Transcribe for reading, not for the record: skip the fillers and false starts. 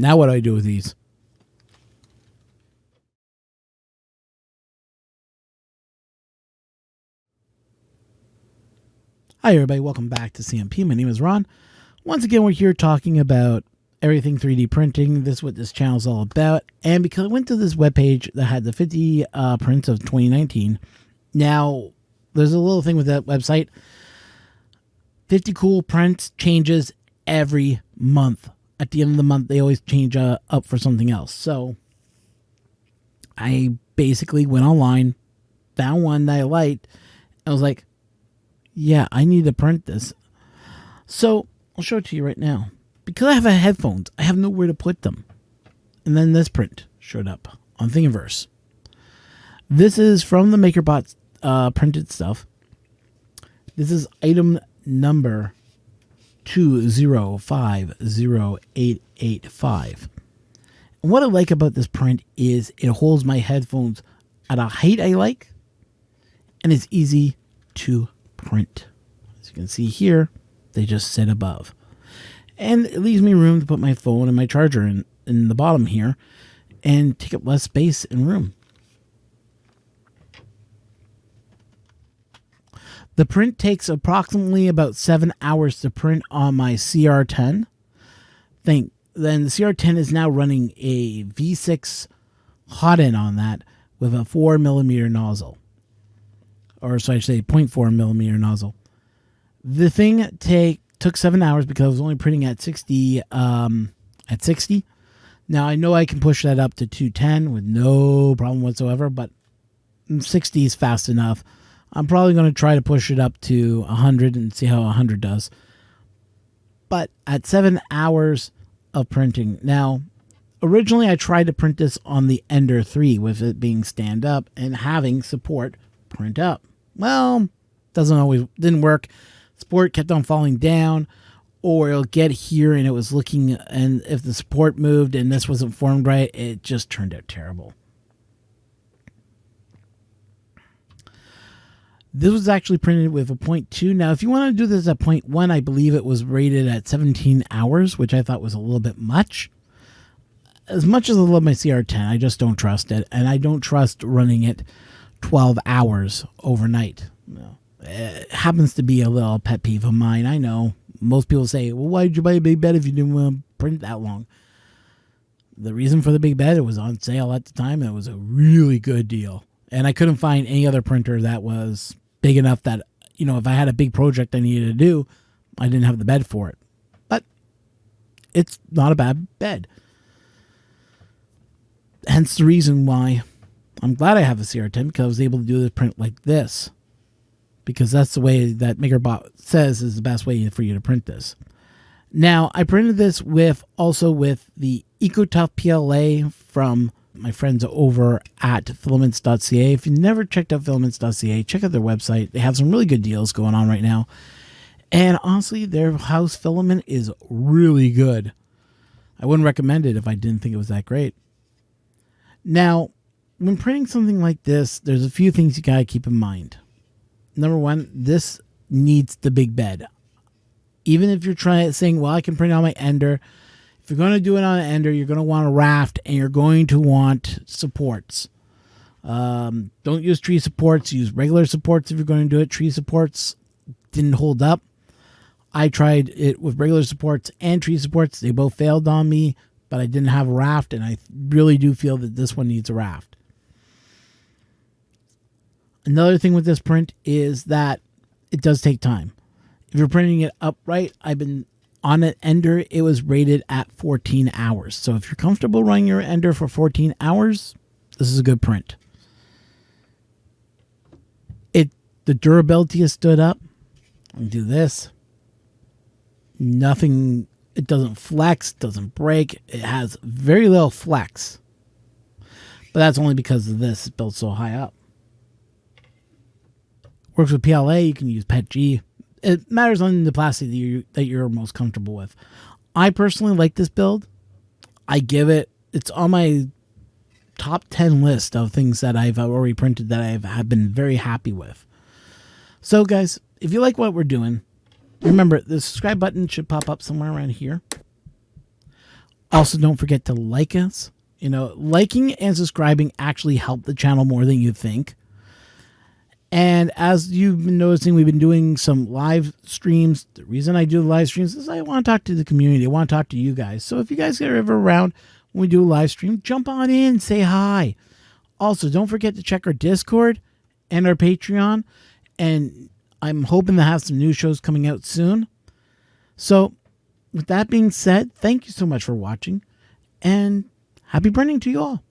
Now what do I do with these? Hi everybody, welcome back to CMP. My name is Ron. Once again, we're here talking about everything 3D printing. This is what this channel is all about. And because I went to this webpage that had the 50 prints of 2019, now there's a little thing with that website. 50 cool prints changes every month. At the end of the month, they always change up for something else. So I basically went online, found one that I liked, and was like, yeah, I need to print this. So I'll show it to you right now. Because I have headphones, I have nowhere to put them. And then this print showed up on Thingiverse. This is from the MakerBot printed stuff. This is item number 2050885. And what I like about this print is it holds my headphones at a height I like, and it's easy to print. As you can see here, they just sit above. And it leaves me room to put my phone and my charger in the bottom here and take up less space and room. The print takes approximately about 7 hours to print on my CR10. Then the CR10 is now running a V6 hot end on that with a 4mm nozzle. Or so I should say 0.4mm nozzle. The thing took 7 hours because I was only printing at 60. Now I know I can push that up to 210 with no problem whatsoever, but 60 is fast enough. I'm probably going to try to push it up to 100 and see how 100 does. But at 7 hours of printing. Now, originally I tried to print this on the Ender 3 with it being stand up and having support print up. Well, didn't work. Support kept on falling down, or it'll get here and it was looking, and if the support moved and this wasn't formed right, it just turned out terrible. This was actually printed with a 0.2. Now, if you want to do this at 0.1, I believe it was rated at 17 hours, which I thought was a little bit much. As much as I love my CR10, I just don't trust it, and I don't trust running it 12 hours overnight. No. It happens to be a little pet peeve of mine. I know most people say, well, why did you buy a big bed if you didn't want to print that long? The reason for the big bed, it was on sale at the time, and it was a really good deal. And I couldn't find any other printer that was big enough that, you know, if I had a big project I needed to do, I didn't have the bed for it. But it's not a bad bed. Hence the reason why I'm glad I have a CR10, because I was able to do this print like this. Because that's the way that MakerBot says is the best way for you to print this. Now, I printed this also with the EcoTough PLA from my friends over at filaments.ca. If you've never checked out filaments.ca, check out their website. They have some really good deals going on right now. And honestly, their house filament is really good. I wouldn't recommend it if I didn't think it was that great. Now, when printing something like this, there's a few things you gotta keep in mind. Number one, this needs the big bed. Even if you're saying, well, I can print on my Ender. If you're going to do it on an Ender, you're going to want a raft and you're going to want supports. Don't use tree supports. Use regular supports if you're going to do it. Tree supports didn't hold up. I tried it with regular supports and tree supports. They both failed on me, but I didn't have a raft, and I really do feel that this one needs a raft. Another thing with this print is that it does take time. If you're printing it upright, I've been on an Ender, it was rated at 14 hours. So if you're comfortable running your Ender for 14 hours, this is a good print. The durability has stood up. I'll do this. Nothing, it doesn't flex, doesn't break. It has very little flex. But that's only because of this. It's built so high up. Works with PLA, you can use PETG. It matters on the plastic that you're most comfortable with. I personally like this build. I give it, it's on my top 10 list of things that I've already printed that have been very happy with. So guys, if you like what we're doing, remember the subscribe button should pop up somewhere around here. Also, don't forget to like us. You know, liking and subscribing actually help the channel more than you think. And as you've been noticing, we've been doing some live streams. The reason I do the live streams is I want to talk to the community. I want to talk to you guys. So if you guys are ever around when we do a live stream, jump on in, say hi. Also, don't forget to check our Discord and our Patreon. And I'm hoping to have some new shows coming out soon. So with that being said, thank you so much for watching. And happy printing to you all.